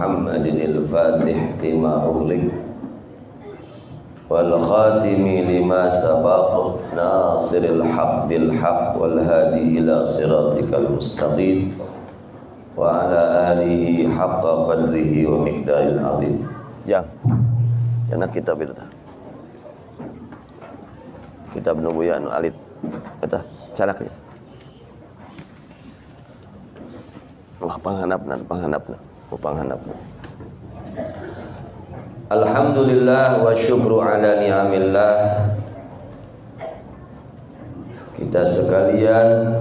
Muhammadin al-Fatih lima ughliq wal khatimi lima sabaq nasiril haq bil haq wal hadi ila siratikal mustaqim wa ala alihi haqqa qadrihi wa miqdaril azim. Jangan kitab itu. Kitab nubuya anu alit. Eta calak ya. Panghanapna. Alhamdulillah wa syukru ala ni'amillah. Kita sekalian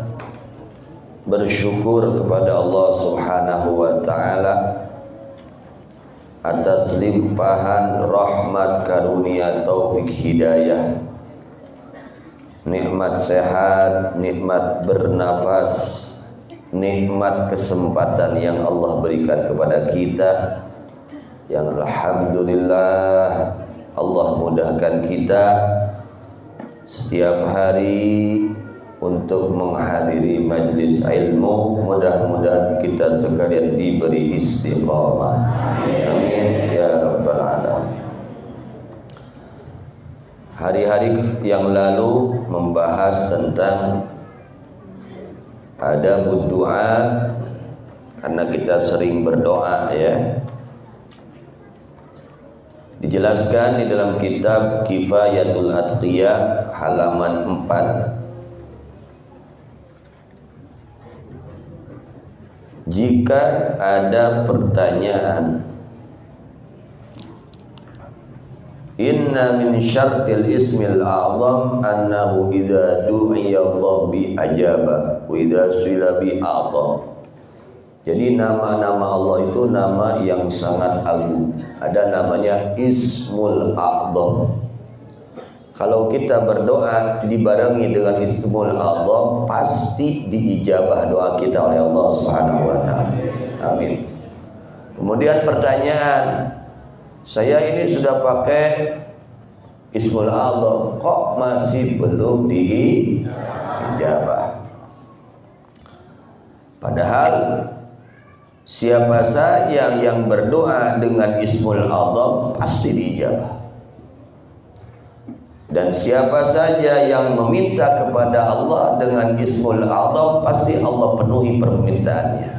bersyukur kepada Allah Subhanahu wa taala atas limpahan rahmat karunia taufik hidayah, nikmat sehat, nikmat bernafas, nikmat kesempatan yang Allah berikan kepada kita, yang alhamdulillah Allah mudahkan kita setiap hari untuk menghadiri majlis ilmu. Mudah-mudahan kita sekalian diberi istiqamah. Amin ya rabbal alamin. Hari-hari yang lalu membahas tentang adabud doa, karena kita sering berdoa ya. Dijelaskan di dalam kitab Kifayatul Atqiya halaman 4. Jika ada pertanyaan, inna min syartil ismil a'zam annahu idza du'iya Allah bi ajaba wa idza su'ila bi a'ta. Jadi nama-nama Allah itu nama yang sangat agung. Ada namanya Ismul A'zam. Kalau kita berdoa dibarengi dengan Ismul A'zam, pasti diijabah doa kita oleh Allah Subhanahu wa taala. Amin. Kemudian pertanyaan, saya ini sudah pakai Ismul A'zam, kok masih belum diijabah? Padahal siapa saja yang berdoa dengan Ismul A'zam pasti diijabah. Dan siapa saja yang meminta kepada Allah dengan Ismul A'zam pasti Allah penuhi permintaannya.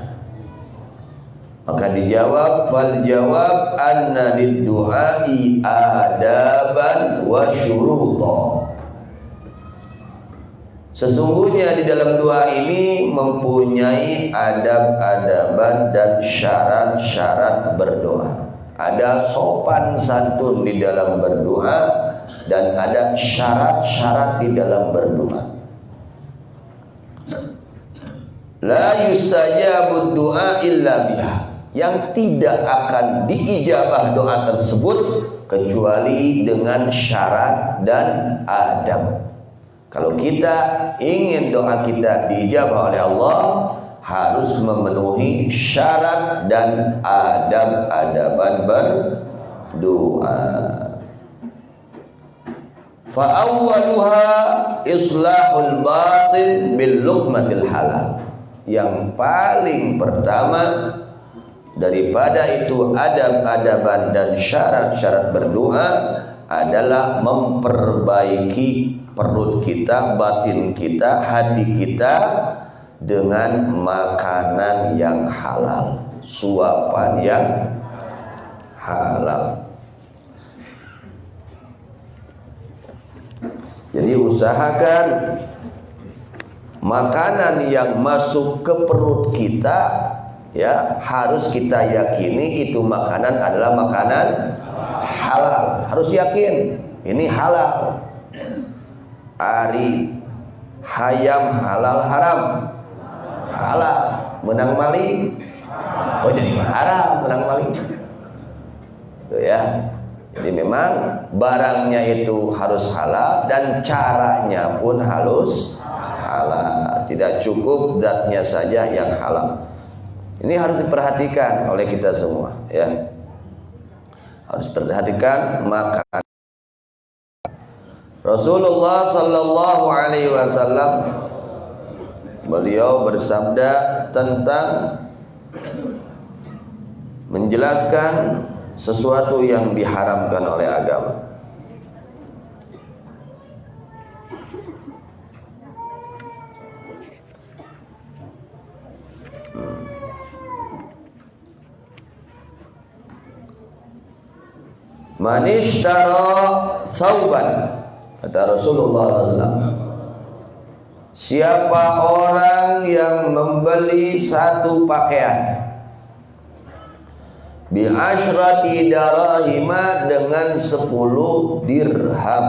Maka dijawab, fal jawab anna lid-du'ai adaban wa syuruta. Sesungguhnya di dalam doa ini mempunyai adab-adaban dan syarat-syarat berdoa. Ada sopan santun di dalam berdoa dan ada syarat-syarat di dalam berdoa. La yustajabu du'a illa biha. Yang tidak akan diijabah doa tersebut kecuali dengan syarat dan adab. Kalau kita ingin doa kita diijabah oleh Allah, harus memenuhi syarat dan adab-adaban berdoa. Fa awwaluha islahul batin bil luqmatil halal. Yang paling pertama daripada itu adab-adaban dan syarat-syarat berdoa adalah memperbaiki perut kita, batin kita, hati kita dengan makanan yang halal, suapan yang halal. Jadi usahakan makanan yang masuk ke perut kita ya harus kita yakini itu makanan adalah makanan halal. Harus yakin ini halal. Ari hayam halal haram. Halal. Menang maling. Oh jadi haram menang maling. Tuh ya. Jadi memang barangnya itu harus halal dan caranya pun harus halal. Tidak cukup zatnya saja yang halal. Ini harus diperhatikan oleh kita semua ya. Harus perhatikan makanan. Rasulullah sallallahu alaihi wasallam beliau bersabda tentang menjelaskan sesuatu yang diharamkan oleh agama. Manishtara sauban, kata Rasulullah SAW, siapa orang yang membeli satu pakaian bi asyrati darahima, dengan 10 dirham.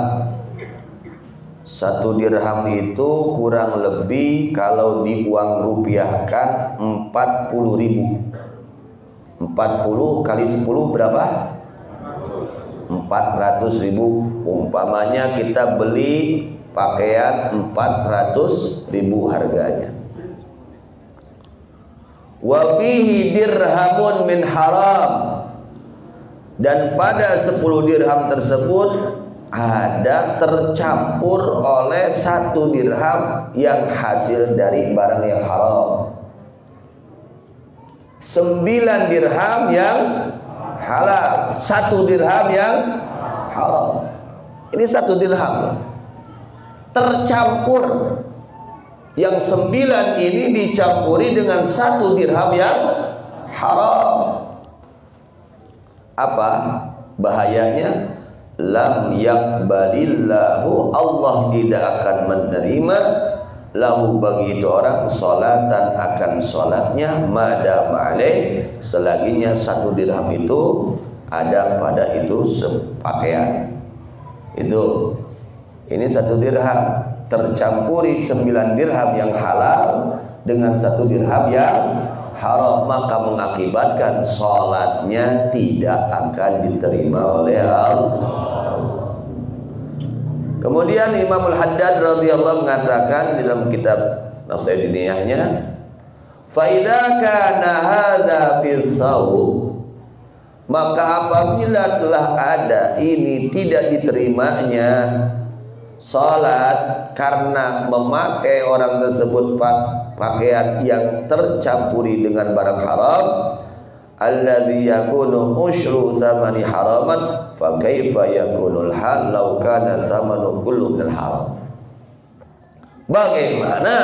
1 dirham itu kurang lebih kalau diuangrupiahkan 40.000. 40 kali 10 berapa? 400.000. Umpamanya kita beli pakaian 400.000 harganya. Wa fihi dirhamun min haram, dan pada 10 dirham tersebut ada tercampur oleh 1 dirham yang hasil dari barang yang haram. 9 dirham yang halal, 1 dirham yang haram. Ini 1 dirham tercampur, yang 9 ini dicampuri dengan 1 dirham yang haram. Apa bahayanya? Lam yakbalillahu, Allah tidak akan menerima lahu, bagi itu orang, salatan, akan salatnya, madam alaih, selaginya 1 dirham itu ada pada itu pakaian itu. Ini 1 dirham tercampuri 9 dirham yang halal dengan 1 dirham yang haram, maka mengakibatkan salatnya tidak akan diterima oleh Allah. Kemudian Imam Al-Haddad radhiyallahu mengatakan dalam kitab Nasihat Diniyahnya, fa idza kana hadza fi shaum, maka apabila telah ada ini tidak diterimanya salat karena memakai orang tersebut pakaian yang tercampuri dengan barang haram, alladzi yakunu usyru tsamani haraman, fa kaifa yakunul hal law kana tsamanu kullu minal haram. Bagaimana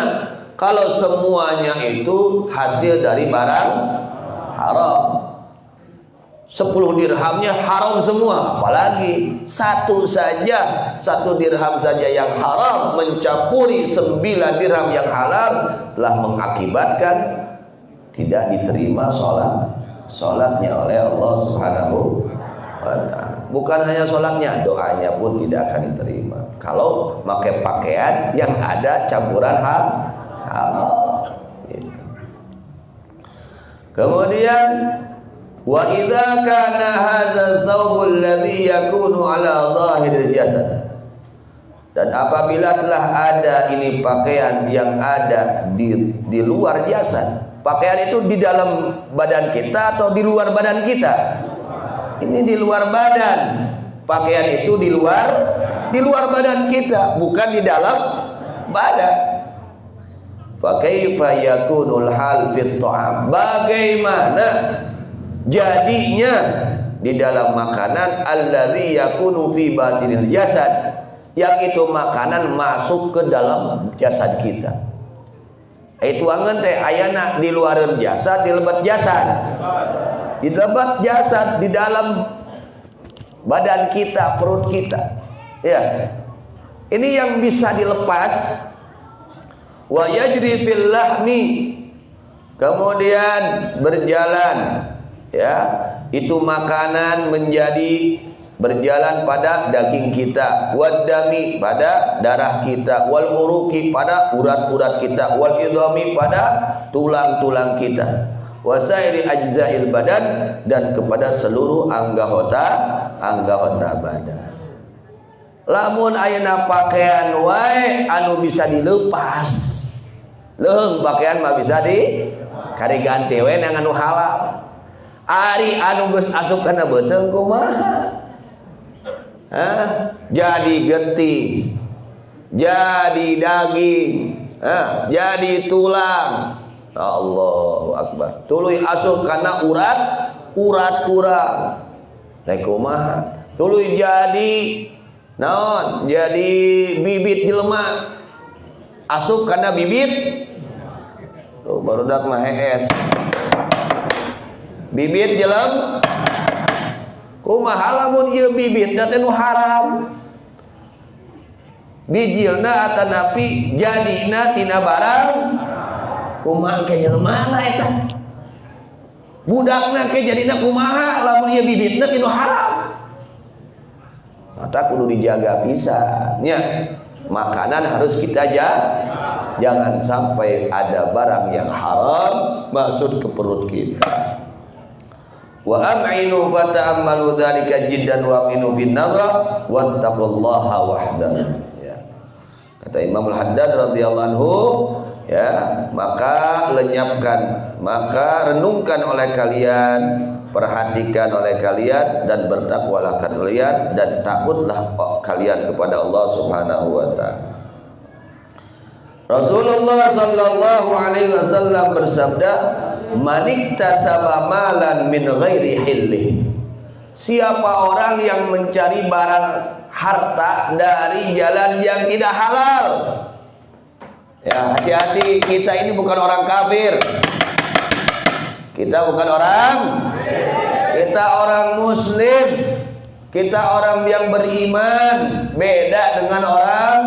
kalau semuanya itu hasil dari barang haram? 10 dirhamnya haram semua, apalagi 1 dirham saja yang haram mencampuri 9 dirham yang halal, telah mengakibatkan tidak diterima sholatnya oleh Allah Subhanahu wa ta'ala. Bukan hanya sholatnya, doanya pun tidak akan diterima kalau pakai pakaian yang ada campuran haram. Kemudian wa idza kana hadza thawbul ladzi yakunu ala dhahiril jasad, dan apabila telah ada ini pakaian yang ada di luar jasad. Pakaian itu di dalam badan kita atau di luar badan kita? Ini di luar badan. Pakaian itu di luar badan kita, bukan di dalam badan. Fa kaifa yakunul hal fit ta'am, bagaimana jadinya di dalam makanan alladzi yakunu fi batinil jasad, yang itu makanan masuk ke dalam jasad kita. Itu angen teh ayana di luar jasad, di lebat jasad. Di lebat jasad, di dalam badan kita, perut kita. Ya. Ini yang bisa dilepas. Wa yajri fil lahmi, kemudian berjalan, ya. Itu makanan menjadi berjalan pada daging kita, wadami pada darah kita, wal uruki pada urat-urat kita, wal idhami pada tulang-tulang kita, wasairi ajzail badan, dan kepada seluruh anggota badan. Lamun ayeuna pakaian wae anu bisa dilepas, leung pakaian mah bisa di kari ganti we nang anu halal. Ari anu geus asup kana beuteung kumaha? Jadi getih, jadi daging, jadi tulang. Allahu Akbar. Tuluy asup kana urat-urat. Rek kumaha? Tuluy jadi naon? Jadi bibit jelema. Asup kana bibit. Tuh barudak mah hees. Bibit jelema. Kumaha lamun ieu bibit teh nu haram. Bijilna atanapi jadina tina barang kumaha ke jelema eta. Budakna ke jadina kumaha lamun ieu bibitna tinu haram. Mata kudu dijaga pisan nya. Makanan harus kita jaga. Jangan sampai ada barang yang haram masuk ke perut kita. Wa am'inu fata'ammalu dzalika jiddan wa aminu bin nadra wattaqullaha wahdahu. Ya. Kata Imam Al-Haddad radhiyallahu anhu, ya, maka renungkan oleh kalian, perhatikan oleh kalian dan bertakwalah kalian dan takutlah kalian kepada Allah Subhanahu wa taala. Rasulullah sallallahu alaihi wasallam bersabda, "Maniktasaba malan min ghairi hilli." Siapa orang yang mencari barang harta dari jalan yang tidak halal. Ya, hati-hati, kita ini bukan orang kafir. Kita bukan orang. Kita orang muslim. Kita orang yang beriman, beda dengan orang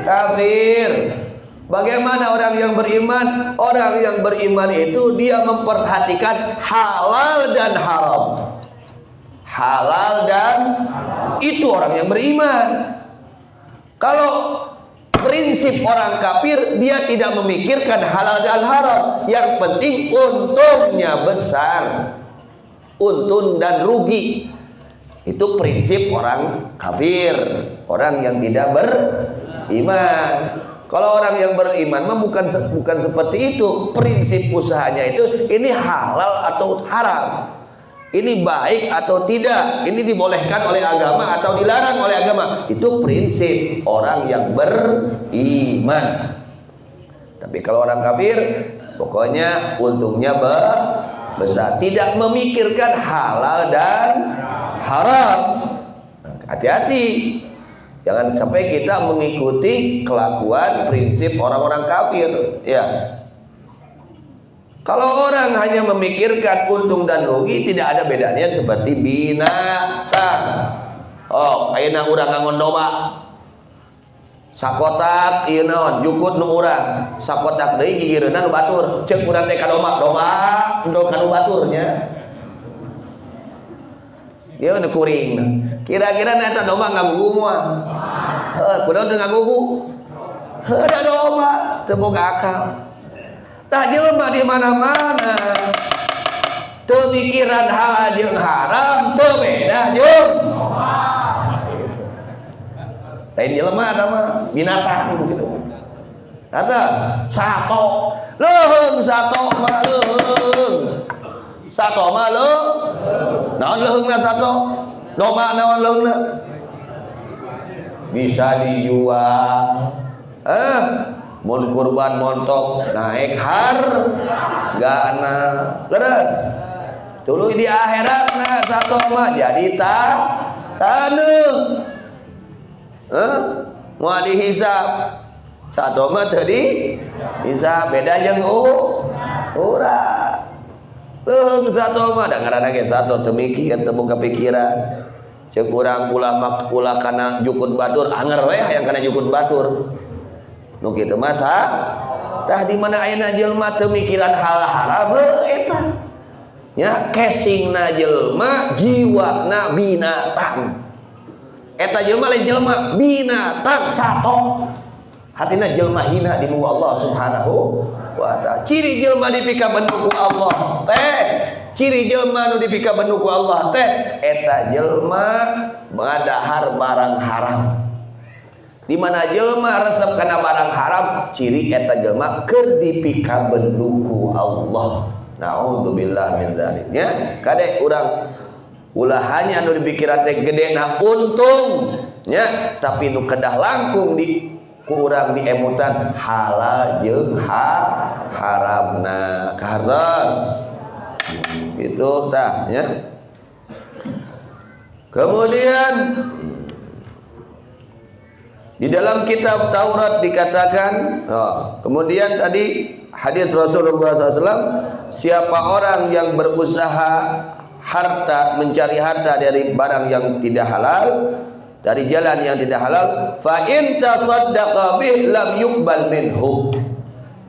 kafir. Bagaimana orang yang beriman? Orang yang beriman itu dia memperhatikan halal dan haram. Halal dan itu orang yang beriman. Kalau prinsip orang kafir, dia tidak memikirkan halal dan haram. Yang penting untungnya besar. Untung dan rugi. Itu prinsip orang kafir, orang yang tidak beriman. Kalau orang yang beriman mah bukan seperti itu. Prinsip usahanya itu ini halal atau haram. Ini baik atau tidak. Ini dibolehkan oleh agama atau dilarang oleh agama. Itu prinsip orang yang beriman. Tapi kalau orang kafir, pokoknya untungnya besar. Tidak memikirkan halal dan haram. Hati-hati. Jangan sampai kita mengikuti kelakuan prinsip orang-orang kafir. Ya. Kalau orang hanya memikirkan untung dan rugi, tidak ada bedanya seperti binatang. Oh, ayeuna urang ngangon domba. Sakotak ieu naon? Jukut nu urang. Sakotak deui gigireunna nu batur. Ceuk urang teh ka domba, endog ka nu baturnya. Dia nu kuring. Kira-kira eta domba ngagugu moal. Heuh, kunaon teu ngagugu? Heuh, da domba teu boga akal. Tah jelema di mana-mana teu mikiran halal jeung haram, teu beda jeung lain jelema eta mah binatang gitu. Atas sato, leuheung sato mah leuheung. Sato mah leuheung. Naon leuheungna sato? Domba naon leuheungna? Bisa dijual. Mun kurban montok naik hargana. Leres. Tuluy di akhiratna sato mah jadi taneuh. Moal dihisab. Sato mah teu dihisab, beda jeung urang. Leuheung sato mah da ngaranna ge sato teu mikir, teu boga pikiran. Ceuk urang ulah kana jukut batur, anger we hayang kana jukut batur. Nu kitu mah tah di mana ayeuna jelema teu mikiran hal haram eta. Nya casingna jelema, jiwana binatang. Eta jelema lain jelema, binatang sato. Hatina jelema hina di muka Allah Subhanahu wa taala. Ciri jelema dipikabeun ku Allah teh, ciri jelema nu dipikabeun ku Allah teh eta jelema ngadahar barang haram. Di mana jelema resep kana barang haram, ciri eta jelema keur dipikabeun ku Allah. Nauzubillah min dzalik. Nya kade urang ulah hanya nu dipikiran teh gedena untung nya, tapi nu kedah langkung di ku urang di emutan halal jeung haramna. Kahartos Itu tah ya. Kemudian di dalam kitab Taurat dikatakan, kemudian tadi hadis Rasulullah SAW, siapa orang yang berusaha harta, mencari harta dari barang yang tidak halal, dari jalan yang tidak halal, fa in tasaddaqa bih lam yuqbal minhu.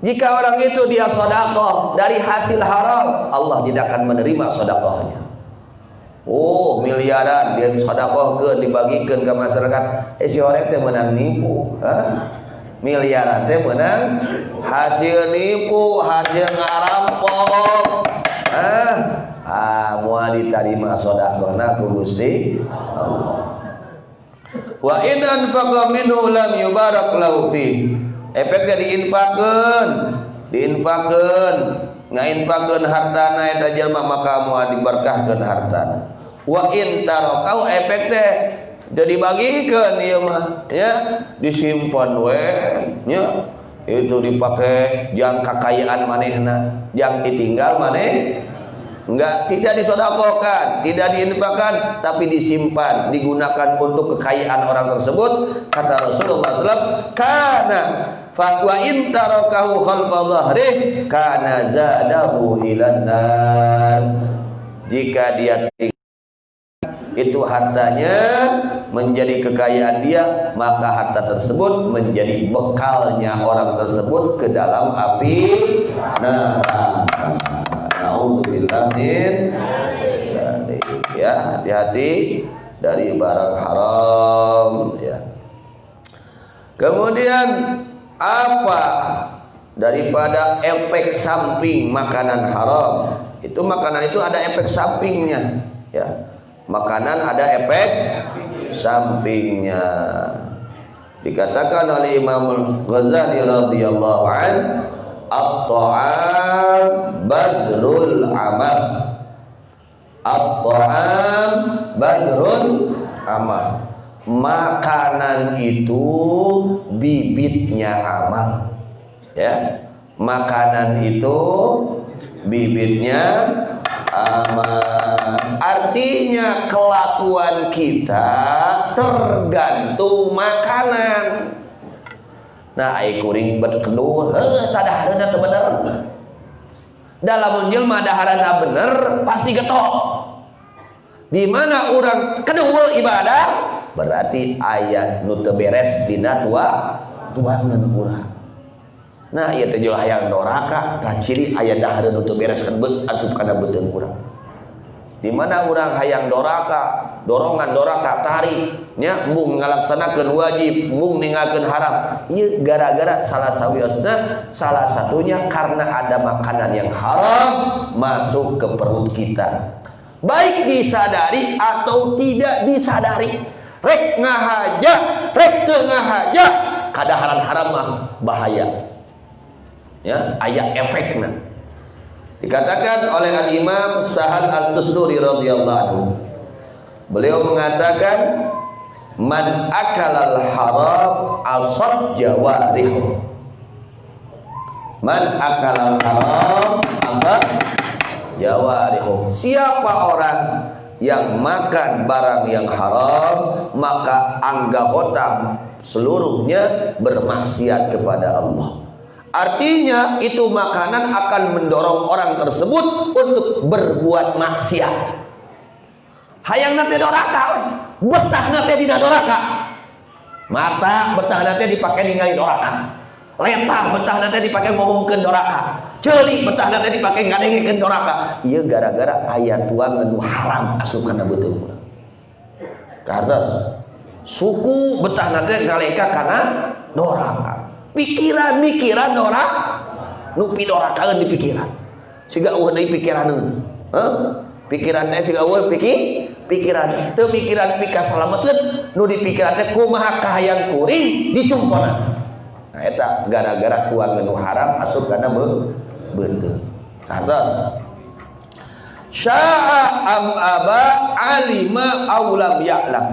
Jika orang itu dia sedekah dari hasil haram, Allah tidak akan menerima sedekahnya. Oh, miliaran dia sedekahkeun dibagikan ke masyarakat. Si orang teh menang nipu, miliaran teh menang hasil nipu, hasil ngarampok. Moal diterima sedekahna ku Gusti Allah. Wa in anfaqa minhu lam yubarak lahu fi. Efeknya diinfakkeun, ngainfakkeun hartana eta jelema maka moal diberkahkeun hartana. Wa in tarakau efek teh jadi bagikeun ieu mah ya, disimpan we nya, itu dipakai jang kakayaan manehna, jang ditinggal maneh enggak, tidak disedekahkan, tidak diinfakkan, tapi disimpan, digunakan untuk kekayaan orang tersebut. Kata Rasulullah SAW, kana fatwa in tarakahu khalfa dhahrih kana zadahu ilan nar. Jika dia itu hartanya menjadi kekayaan dia, maka harta tersebut menjadi bekalnya orang tersebut ke dalam api neraka. Na'udzubillah min dzalik. Ya, hati-hati dari barang haram ya. Kemudian apa daripada efek samping makanan haram? Itu makanan itu ada efek sampingnya ya. Makanan ada efek sampingnya. Dikatakan oleh Imam Ghazali radhiyallahu an, at-ta'am badrul amal. At-ta'am badrul amal. Makanan itu bibitnya amal. Ya. Makanan itu bibitnya amal. Artinya kelakuan kita tergantung makanan. Nah, ai kuring berkedul, sadaharna teu bener. Dalam jelema daharanna bener pasti getok. Di mana urang kedul ibadah, berarti aya nu teu beres dina tuangan urang. Nah, ieu teh jual hayang doraka, tah ciri aya dahareun nu teu beres asup kana beuteung urang. Di mana urang hayang doraka, dorongan doraka tarik nya mung ngalaksanakeun wajib, mung ninggalkeun haram. Ieu gara-gara salah satunya karena ada makanan yang haram masuk ke perut kita. Baik disadari atau tidak disadari. Rek ngahaja, rek teu ngahaja, kadaharan haram mah bahaya. Ya, aya efekna. Dikatakan oleh Al-Imam Sahal Al-Tusturi radhiyallahu anhu, beliau mengatakan, man akalal haram asad jawarih. Man akalal haram asad jawarih. Siapa orang yang makan barang yang haram, maka anggota seluruhnya bermaksiat kepada Allah. Artinya itu makanan akan mendorong orang tersebut untuk berbuat maksiat. Hayang nate doraka, betah nate dina doraka. Mata betah nate dipake ningali doraka. Letah betah nate dipake ngomongkeun doraka. Ceuli betah nate dipake ngadengekeun doraka. Ieu gara-gara aya tuangan nu haram asup kana beuteung urang. Karena suku betah nate ngaleka kana doraka. Pikiran-pikiran dorak nu pidorakaeun di pikiran. Siga eueuh deui pikiraneun. Pikiran teh siga eueuh pikiran. Teu pikiran pika salametkeun, nu dipikiran teh kumaha kahayang kuring dicumpona. Nah eta gara-gara tuangan nu haram asup kana beuteung. Kantos. Sya'a am aba alima aw lam ya'lam.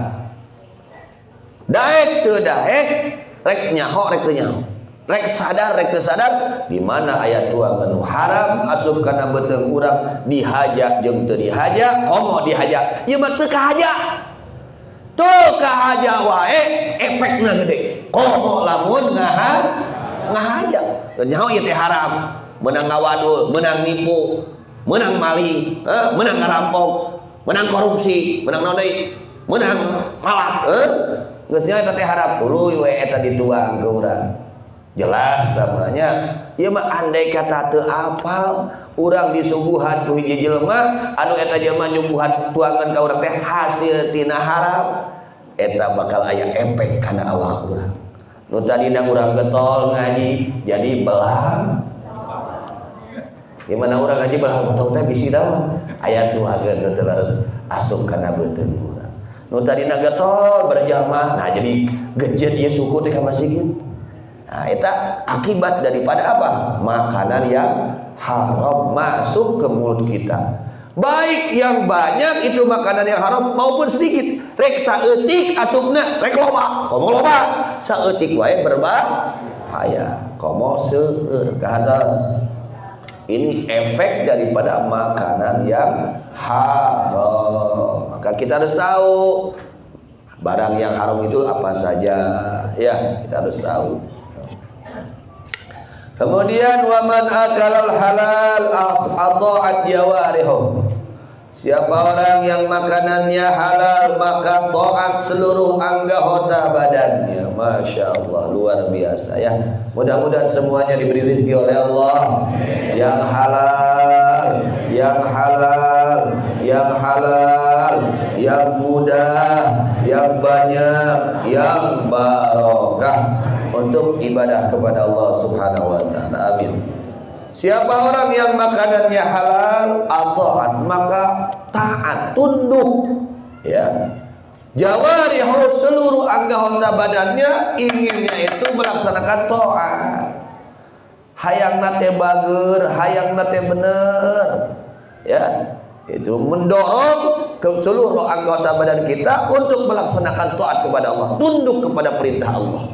Daek teu daek rek nyaho rek teu nyaho. rek sadar rek teu sadar di mana aya tuangan haram asup kana beuteung urang dihaja jeung teu dihaja komo dihaja ieu mah teu kahaja tuh kahaja wae efekna gede komo lamun ngahaja nyaho ieu teh haram menang ngawadul menang nipu menang maling menang ngarampok menang korupsi menang naon deui menang malak geus nya eta teh haram uluy we eta dituang ke urang jelas namanya ieu mah andai kata teu apal urang disuguhan ku hiji jelema anu eta jelema nyuguhan tuangan ka urang teh hasil tina haram eta bakal aya efek kana awak urang nu tadina urang getol ngaji jadi belang gimana urang ngaji belang getol teh bisi daun aya tuageun teu terus asup kana beuteung urang nu tadina getol berjamaah nah jadi gejet ieu suku teh ka masjid. Nah, itu akibat daripada apa? Makanan yang haram masuk ke mulut kita. Baik yang banyak itu makanan yang haram maupun sedikit. Rek saeutik asupna rek loba. Komo loba, saeutik wae berbahaya. Komo seueur ke atas. Ini efek daripada makanan yang haram. Maka kita harus tahu barang yang haram itu apa saja. Ya, kita harus tahu. Kemudian waman akalal halal ata'at jawarihu. Siapa orang yang makanannya halal maka taat seluruh anggota badannya. Masya Allah luar biasa ya. Mudah-mudahan semuanya diberi rezeki oleh Allah yang halal, yang halal, yang halal, yang mudah, yang banyak, yang barokah untuk ibadah kepada Allah Subhanahu wa taala. Amin. Siapa orang yang makanannya halal ataat maka taat tunduk ya. Jawarihu seluruh anggota badannya inginnya itu melaksanakan taat. Hayangna teh bageur, hayangna teh bener. Ya. Itu mendorong ke seluruh anggota badan kita untuk melaksanakan taat kepada Allah, tunduk kepada perintah Allah.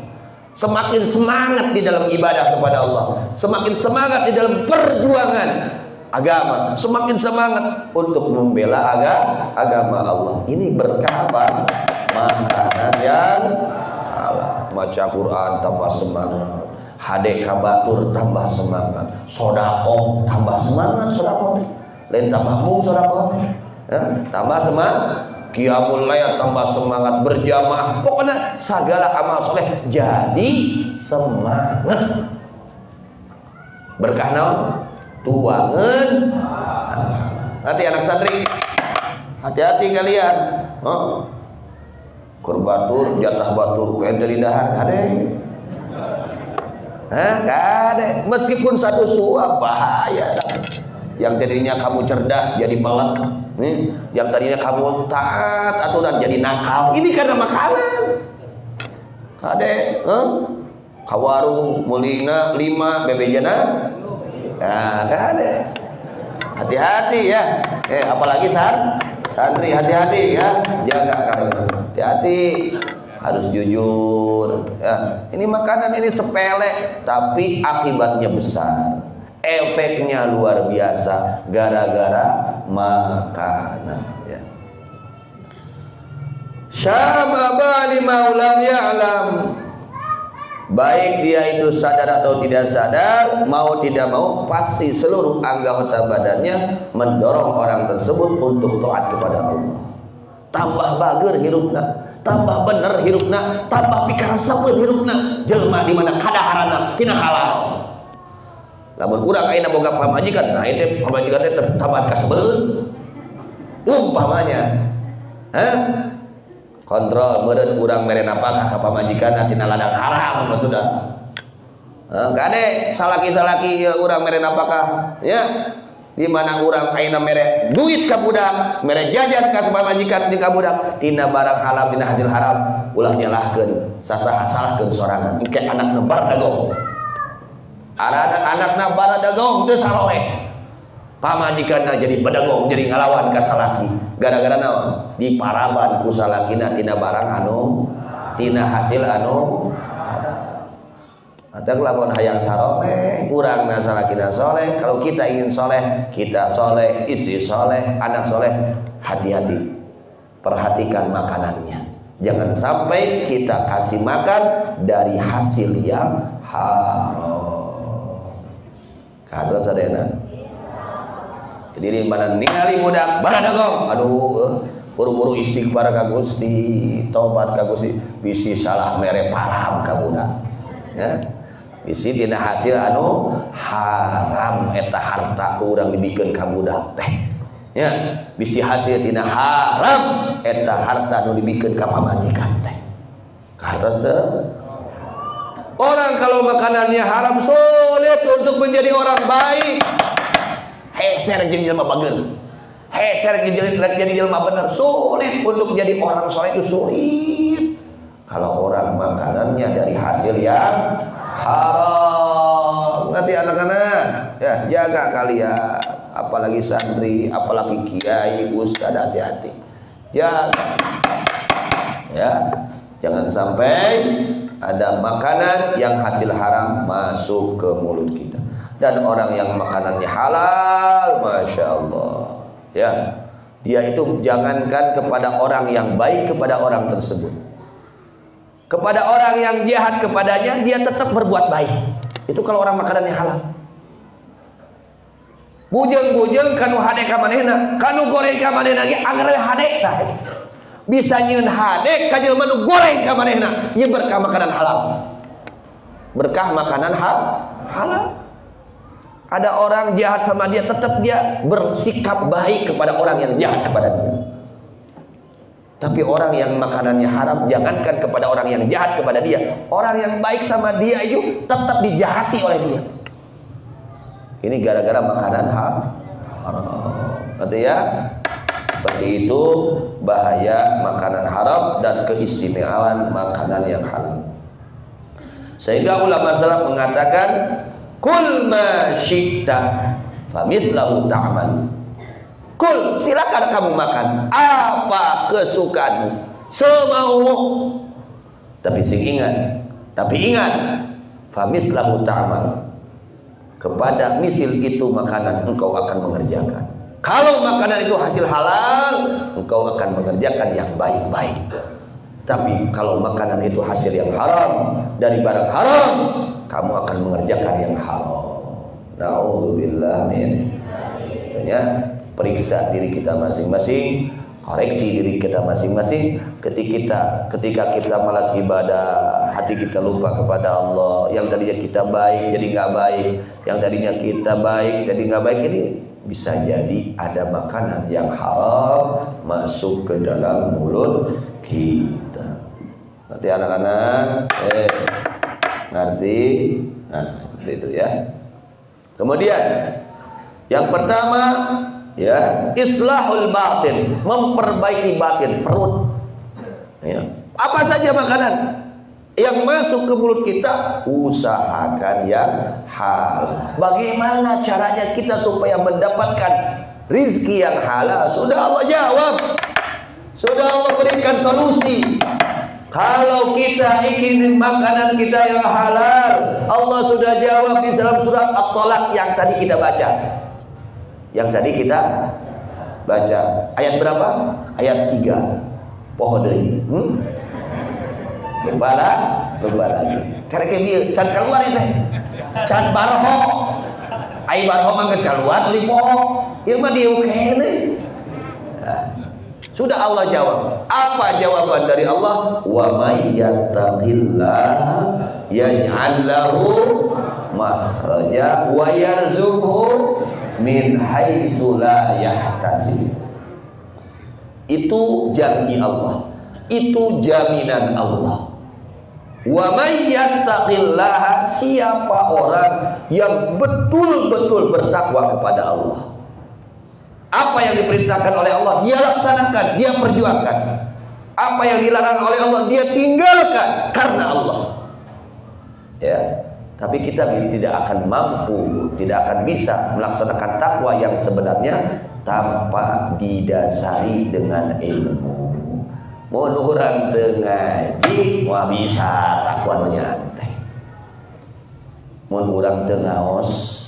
Semakin semangat di dalam ibadah kepada Allah, semakin semangat di dalam perjuangan agama, semakin semangat untuk membela agama Allah. Ini berkah apa? Makanan yang halal. Maca Quran tambah semangat, hade kabatur tambah semangat, sedekah tambah semangat, sedekah lain tambah mung sedekah tambah semangat. Qiyamul lail tambah semangat, berjamaah, pokoknya segala amal soleh jadi semangat. Berkah naon? Tuangan. Nanti anak santri, hati-hati kalian. Kurbatur, jatah batur, kue dari dahar, kade. Kade. Meskipun satu suap bahaya. Yang tadinya kamu cerdas jadi balak, nih. Yang tadinya kamu taat aturan jadi nakal. Ini karena makanan. Kade, kawarung mulina 5 bebejana. Nah, kade. Hati-hati ya. Apalagi santri hati-hati ya. Jaga kamu. Hati-hati. Harus jujur. Ya. Ini makanan ini sepele tapi akibatnya besar. Efeknya luar biasa gara-gara makanan ya. Syamaba lima ulam ya'lam. Baik dia itu sadar atau tidak sadar, mau tidak mau pasti seluruh anggota badannya mendorong orang tersebut untuk taat kepada Allah. Tambah bager hirupna, tambah bener hirupna, tambah pikir sabun hirupna. Jelma di mana kadaharana tina halal. Lamun urang ayeuna boga pamajikan, nah itu pamajikan teh tambah kasebeuleun. Umpamanya, kontrol meureun urang mere napakah ka pamajikanna tina ladang haram sudah. Kade salaki-salaki urang mere napakah ya. Di mana urang ayeuna mere duit ka budak, mere jajan ka pamajikan di ka budak, tina barang halal tina hasil haram ulah nyalahkeun, sasaha salahkeun sorangan. Engke anakna bardagong. Ada anakna baradagong teu saloleh. Pamajikanna jadi badagong, jadi ngalawan ka salaki. Gara-gara naon? Diparaban ku salakina tina barang anu tina hasil anu. Atau lamun hayang saleh, kurang nasalakina soleh. Kalau kita ingin soleh, kita soleh, istri soleh, anak soleh, hati-hati, perhatikan makanannya. Jangan sampai kita kasih makan dari hasil yang haram. Kadang sadena. Jadi di mana ningali budak baradagong, aduh, buru-buru istighfar ka Gusti, tobat ka Gusti, bisi salah mere param ka budak. Ya. Bisi dina hasil anu haram eta harta urang dibikeun ka budak teh. Ya, bisi hasil tina haram eta harta anu dibikeun ka pamajikan teh. Karos teh. Orang kalau makanannya haram sulit untuk menjadi orang baik. Heser jadi jelema bageun. Heser jadi jelema bener, sulit untuk jadi orang soleh itu sulit. Kalau orang makanannya dari hasil yang haram. Nanti anak-anak ya jaga kalian, apalagi santri, apalagi kiai, ustaz, hati-hati. Ya jangan sampai ada makanan yang hasil haram masuk ke mulut kita. Dan orang yang makanannya halal, masya Allah, ya dia itu jangankan kepada orang yang baik kepada orang tersebut, kepada orang yang jahat kepadanya dia tetap berbuat baik. Itu kalau orang makanannya halal. Bujeng-bujeng kanu hade ka manehna, kanu goreng ka manehna ge anggar hade tah. Bisa nyieun hade ka jelema nu goreng ka manehna, ieu berkah makanan halal. Berkah makanan halal. Ada orang jahat sama dia, tetap dia bersikap baik kepada orang yang jahat kepada dia. Tapi orang yang makanannya haram, jangankan kepada orang yang jahat kepada dia, orang yang baik sama dia itu tetap dijahati oleh dia. Ini gara-gara makanan haram. Nanti ya, seperti itu bahaya makanan haram dan keistimewaan makanan yang halal. Sehingga ulama salaf mengatakan, kul ma syi'ta famithlahu ta'mal. Kul, silakan kamu makan apa kesukaanmu, semaumu. Tapi ingat, famithlahu ta'mal. Kepada misil itu makanan engkau akan mengerjakan. Kalau makanan itu hasil halal, engkau akan mengerjakan yang baik-baik. Tapi kalau makanan itu hasil yang haram, dari barang haram, kamu akan mengerjakan yang haram. Na'udzubillah min. Tentunya periksa diri kita masing-masing, koreksi diri kita masing-masing. Ketika kita malas ibadah, hati kita lupa kepada Allah. Yang tadinya kita baik jadi nggak baik, yang tadinya kita baik jadi nggak baik. Ini bisa jadi ada makanan yang haram masuk ke dalam mulut kita. Nanti anak-anak ngerti, nah seperti itu ya. Kemudian yang pertama ya, islahul batin, memperbaiki batin, perut ya. Apa saja makanan yang masuk ke mulut kita, usahakan yang halal. Bagaimana caranya kita supaya mendapatkan rizki yang halal? Sudah Allah jawab, sudah Allah berikan solusi. Kalau kita ingin makanan kita yang halal, Allah sudah jawab di dalam surat At-Tolak yang tadi kita baca. Yang tadi kita baca ayat berapa? Ayat 3. Pohon deui. Kembala lagi. Karena kieu can keluar itu. Can barho. Ai barho mah geus keluar di poho. Ieu mah dieu keneh. Sudah Allah jawab. Apa jawaban dari Allah? Wa may yattaqillaha yaj'al lahu makhraja wa yarzuqhu min haitsu la yahtasib. Itu janji Allah. Itu jaminan Allah. Wa may yattaqillaha, siapa orang yang betul-betul bertakwa kepada Allah. Apa yang diperintahkan oleh Allah dia laksanakan, dia perjuangkan. Apa yang dilarang oleh Allah dia tinggalkan karena Allah. Ya, tapi kita tidak akan mampu, tidak akan bisa melaksanakan takwa yang sebenarnya tanpa didasari dengan ilmu. Mun urang teu ngaji, moal bisa takwa nyantai. mun urang teu ngaos,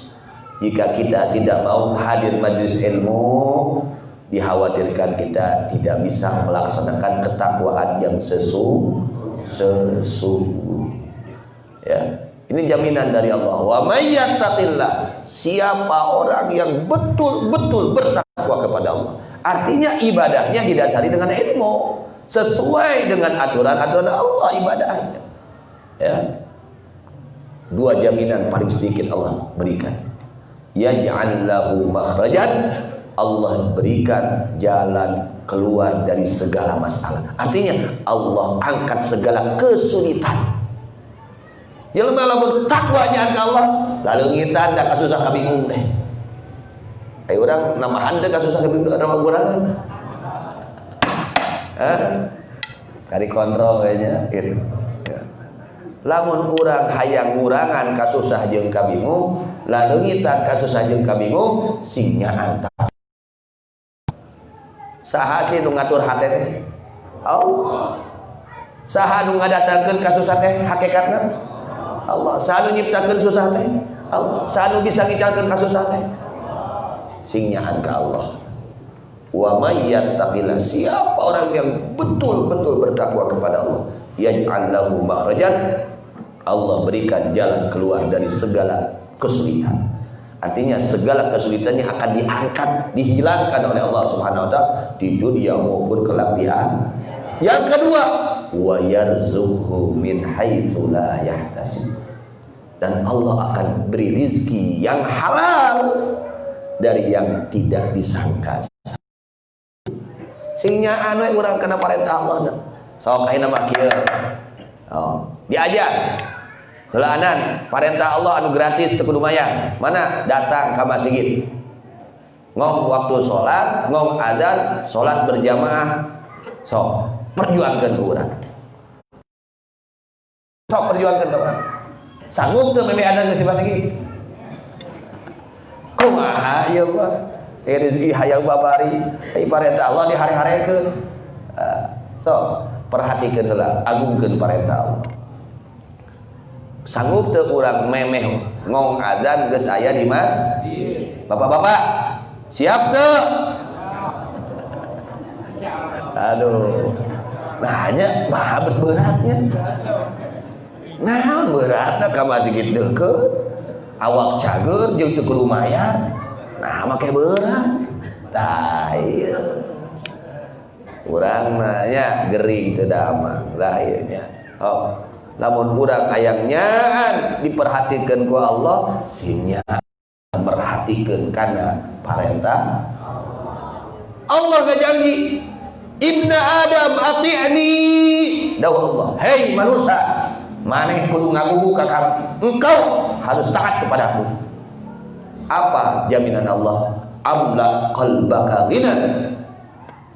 jika kita tidak mau hadir majelis ilmu, dikhawatirkan kita tidak bisa melaksanakan ketakwaan yang sesungguh. Ya, ini jaminan dari Allah. Wa may yattaqillah, siapa orang yang betul-betul bertakwa kepada Allah. Artinya ibadahnya didasari dengan ilmu, sesuai dengan aturan-aturan Allah ibadahnya. Ya. Dua jaminan paling sedikit Allah berikan. Yaj'al lahu makhrajan, Allah berikan jalan keluar dari segala masalah. Artinya Allah angkat segala kesulitan. Jelema lamun takwa nya ka Allah, lalu ngitan da kasusah kabingung teh. Ai urang namahan teh kasusah kabingung nama kurangan. Kari kontrol kayaknya gitu. Ya. Lamun urang hayang ngurangan kasusah jeung kabingung, lalu ngitan kasusah jeung kabingung, sing nyaan tah. Saha sih nu ngatur hate teh? Allah. Saha nu ngadatangkeun kasusah teh hakikatna? Allah. Saha nu nyiptakeun susah teh? Allah. Saha nu bisa ngicalkeun kasusah teh? Sing nyaan ka Allah. Wa may yattaqillah, siapa orang yang betul-betul bertakwa kepada Allah, yaj'al lahu makhrajan, Allah berikan jalan keluar dari segala kesulitan. Artinya segala kesulitannya akan diangkat, dihilangkan oleh Allah Subhanahu wa taala di dunia maupun kelak di akhirat. Yang kedua, wa yarzuqhu min haitsu la yahtasib. Dan Allah akan beri rizki yang halal dari yang tidak disangka. Singnya anu urang kena perintah Allah. Sok ayeuna mah kieu. Oh, diajar. Heulaanan perintah Allah anu gratis teu kudu mayang. Mana datang ka masjid. Ngong waktu salat, ngong adzan, salat berjamaah. Sok perjuangkeun urang. Sok perjuangkeun urang. Sanggup teu meme adzan geus masjid. Kumaha ieu mah? Rezeki hayang babari, perintah Allah dihare-harekeun. So, perhatikeun heula, agungkeun perintah Allah. Sanggup teu urang memeh ngong adzan geus aya di masjid. Bapak-bapak, siap teu? Aduh. Nanya bahabet beratnya. Naon beratna ka masjid deukeut? Awak cager jeung teu kudu mayar. Nah, make berat. Tah ieu. Urang nanya gering teu damang lah ieu nya. Oh, lamun urang hayang nyaan diperhatikeun ku Allah, sia merhatikeun kana parentah Allah ngajanji, "Ibna Adam ati'ni." Dawuh Allah, "Hei manusia, maneh kudu ngagugu ka kami. Engkau harus taat kepadaku." Apa jaminan Allah? Amla qalbaka ghinan,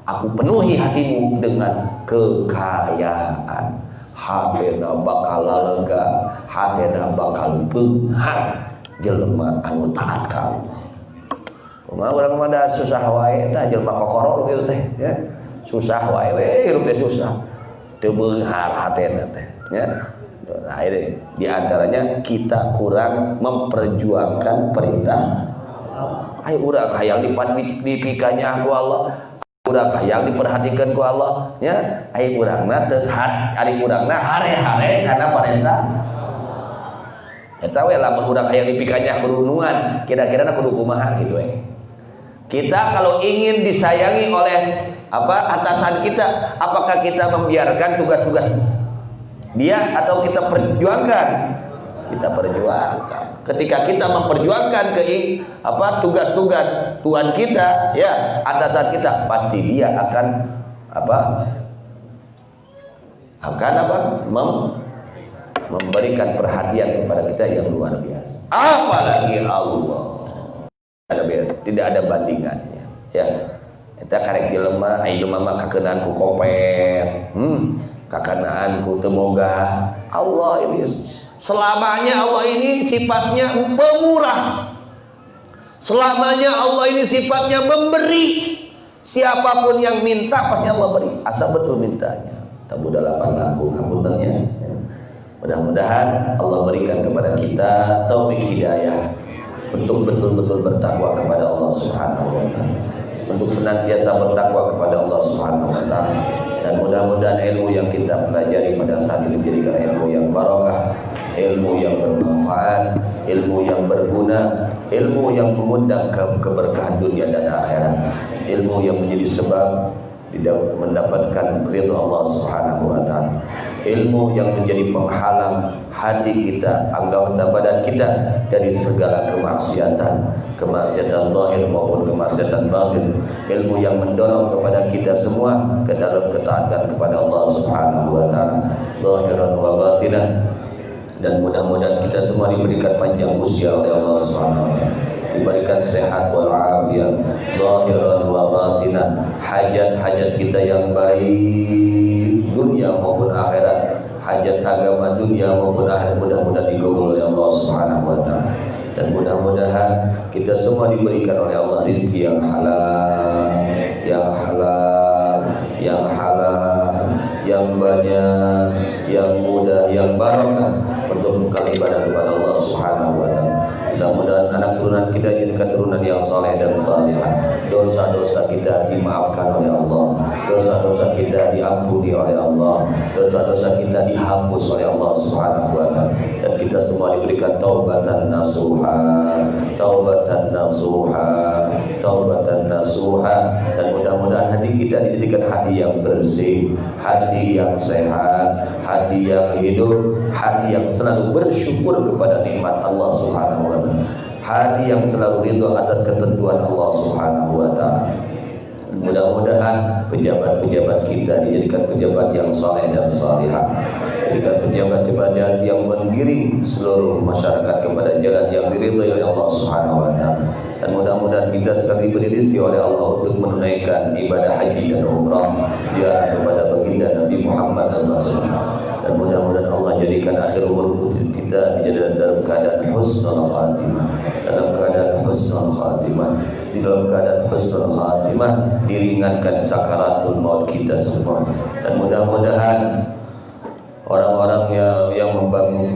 aku penuhi hatimu dengan kekayaan. Hatena bakal lega, hatena bakal beunghang jelema anu taat ka Allah. Kumaha urang mah da susah wae da jelema kokorol kitu teh ya. Susah wae hirup teh susah. Teu beunghar hatena teh ya. Nah, ini diantaranya kita kurang memperjuangkan perintah Allah. Ayo urang hayang dipikanya ku Allah, urang hayang diperhatikan ku Allah, ya. Ayo urangna teu ari urangna hare-hare kana perintah. Eta we lamun urang hayang dipikanya kurunungan, kira-kira kudu kumaha gitu we. Kita kalau ingin disayangi oleh atasan kita, apakah kita membiarkan tugas-tugas dia atau kita perjuangkan? Kita perjuangkan. Ketika kita memperjuangkan tugas-tugas Tuhan kita, ya, atasan kita, pasti dia akan memberikan perhatian kepada kita yang luar biasa. Apalagi Allah, tidak ada bandingannya, ya. Kita karek jelema, ai jelema mah kakeunaan ku kopet, kakenaan ku teu boga. Allah ini selamanya, Allah ini sifatnya pemurah. Selamanya Allah ini sifatnya memberi. Siapapun yang minta pasti Allah beri, asal betul mintanya. Tabu 8 lagu ngapuntennya. Mudah-mudahan Allah berikan kepada kita taufik hidayah untuk betul-betul bertakwa kepada Allah Subhanahu wa taala, untuk senantiasa bertakwa kepada Allah Subhanahu wa taala, dan mudah-mudahan ilmu yang kita pelajari pada saat ini menjadikan ilmu yang barakah, ilmu yang bermanfaat, ilmu yang berguna, ilmu yang mengundang keberkahan dunia dan akhirat, ilmu yang menjadi sebab mendapatkan ridha Allah Subhanahu wa taala, ilmu yang menjadi penghalang hati kita, anggota badan kita dari segala kemaksiatan zahir maupun kemaksiatan batin, ilmu yang mendorong kepada kita semua ke dalam ketaatan kepada Allah Subhanahu wa taala zahiran wa batinan, dan mudah-mudahan kita semua diberikan panjang usia oleh Allah Subhanahu wa taala, diberikan sehat wal afiat zahiran wa batinan, hajat-hajat kita yang baik dunia maupun akhirat, hajat agama dunia maupun akhirat mudah-mudahan dikabul oleh Allah Subhanahu wa taala, dan mudah-mudahan kita semua diberikan oleh Allah rezeki yang halal, yang banyak, yang mudah, yang barakah untuk bekal ibadah kepada Allah Subhanahu wa taala. Mudah-mudahan anak turunan kita jadikan turunan yang saleh dan salihah. Dosa-dosa kita dimaafkan oleh Allah, dosa-dosa kita diampuni oleh Allah, dosa-dosa kita dihapus oleh Allah Subhanahu wa taala, dan kita semua diberikan taubatan nasuha, dan mudah-mudahan hati kita dijadikan hati yang bersih, hati yang sehat, hati yang hidup, hati yang selalu bersyukur kepada nikmat Allah Subhanahu wa taala, hati yang selalu ridha atas ketentuan Allah Subhanahu wa taala. Mudah-mudahan pejabat-pejabat kita dijadikan pejabat yang saleh dan salihah, dijadikan pejabat-pejabat yang menggiring seluruh masyarakat kepada jalan yang diridhai oleh Allah Subhanahu wa taala. Dan mudah-mudahan kita sekali diberi rezeki oleh Allah untuk menunaikan ibadah haji dan umrah, ziarah kepada baginda Nabi Muhammad SAW. Dan mudah-mudahan Allah jadikan akhir umur kita dalam keadaan husnul khatimah, di dalam keadaan husnul khatimah, diringankan sakaratul maut kita semua. Dan mudah-mudahan orang-orang yang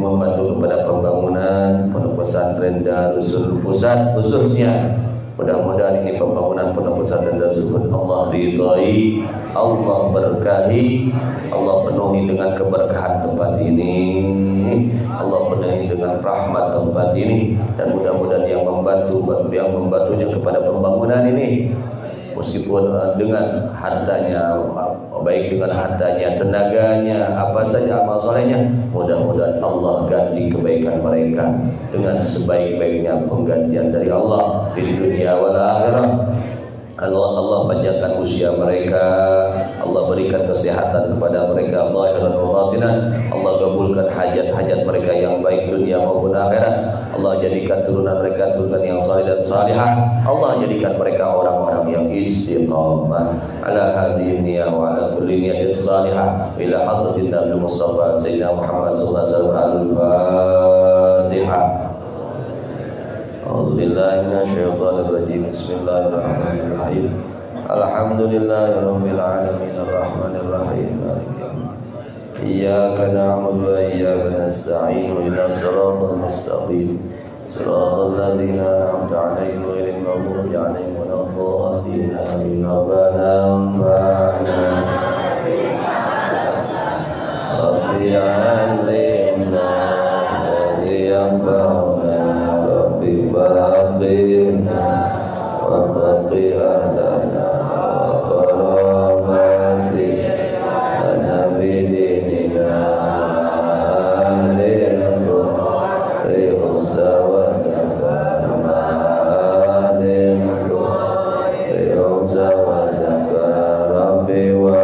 membantu kepada pembangunan pondok pesantren Darussul Pusat khususnya, mudah-mudahan ini pembangunan pondok pesantren Darussul Allah ridhai, Allah berkahi, Allah penuhi dengan keberkahan tempat ini, Allah penuhi dengan rahmat tempat ini, dan mudah-mudahan yang membantunya kepada pembangunan ini, meskipun dengan hartanya, baik dengan hartanya, tenaganya, apa saja amal solehnya, mudah-mudahan Allah ganti kebaikan mereka dengan sebaik-baiknya penggantian dari Allah di dunia wal akhirah. Allah panjangkan usia mereka, Allah berikan kesehatan kepada mereka zahiran wa batinan, Allah kabulkan hajat-hajat mereka yang baik dunia maupun akhirat, Allah jadikan turunan mereka turunan yang saleh dan salihah, Allah jadikan mereka orang-orang yang istiqamah ala hadhihi niyyah wa ala kulli niyyatin salihah ila hadratin Nabi Mustafa Sayyidina Muhammad sallallahu alaihi wasallam. Al-Fatihah. A'udzu billahi minasyaitonir rajim. Bismillahirrahmanirrahim. Alhamdulillahirabbil alamin arrahmanir rahim. Iyyaka na'budu wa iyyaka nasta'in. Ihdinas siratal mustaqim. Siratal ladzina an'amta 'alaihim ghairil maghdubi 'alaihim waladdallin. Amin. Rabbana anfa'na Rabbi 'allimna alladhi yanfa'una faqihna wa faqih ahlana wa karamati lana bidinina ahlil kufri unsa wa dakar ahlil kufri unsa wa dakar Rabbi wa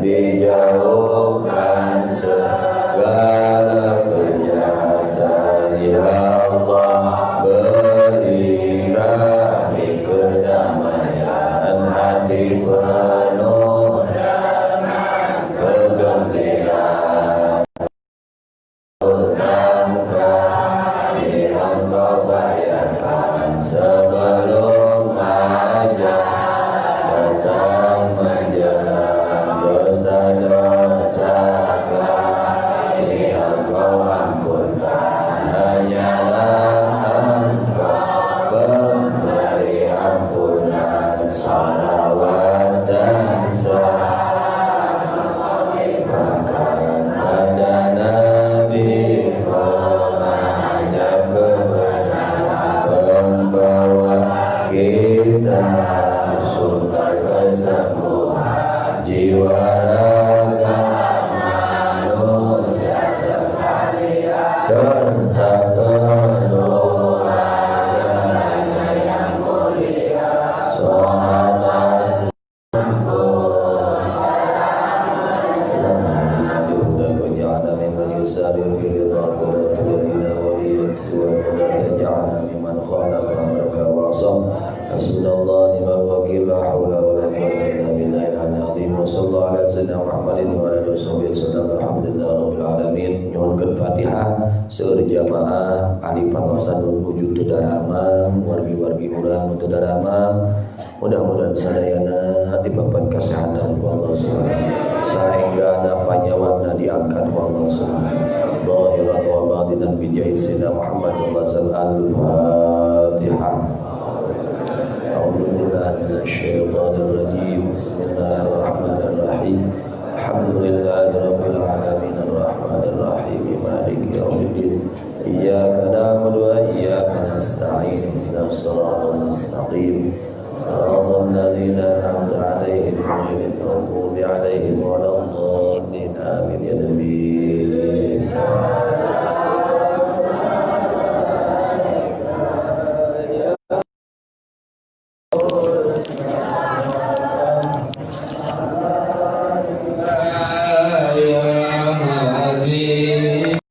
dijauhkan segala kejahatan. Ya Allah, beri kami kedamaian hati penuh dengan kegembiraan. Hutang kami Engkau bayarkan sebelum ajal datang menjelang. Dosa-dosa kami Engkau ampunkan, hanyalah Engkau pemberi ampunan. Salawat dan salam pada Nabi pengajak kebenaran, pembawa kita sumber kesembuhan jiwa raga manusia sekalian, serta keluarganya yang mulia. Sahabat Hasbunallah ni'mal wakil, la haula wala quwwata illa billahil aliyyil azim. Wa sallallahu ala sayyidina Muhammadin wa ala alihi wasallam. Alhamdulillah rabbil alamin. Nyuhunkeun Fatihah seueur jamaah ahli pangaosan nuju teu darama, wargi-wargi urang teu darama. Mudah-mudahan sadayana dipapan kesehatan ku Allah subhanahu saenggana panyawana diangkat ku Allah subhanahu zahiran wa batinan bi jahi sayyidina Muhammad sallallahu alaihi wasallam. Al-Fatihah. A'udzu billahi minasyaitonir rajim. Bismillahirrahmanirrahim. Alhamdulillahi rabbil alamin arrahmanir rahim maliki yaumiddin. Iyyaka na'budu wa iyyaka nasta'in. Ihdinas siratal mustaqim. Siratal ladzina an'amta 'alaihim ghairil maghdubi 'alaihim waladdallin. Amin ya nabi.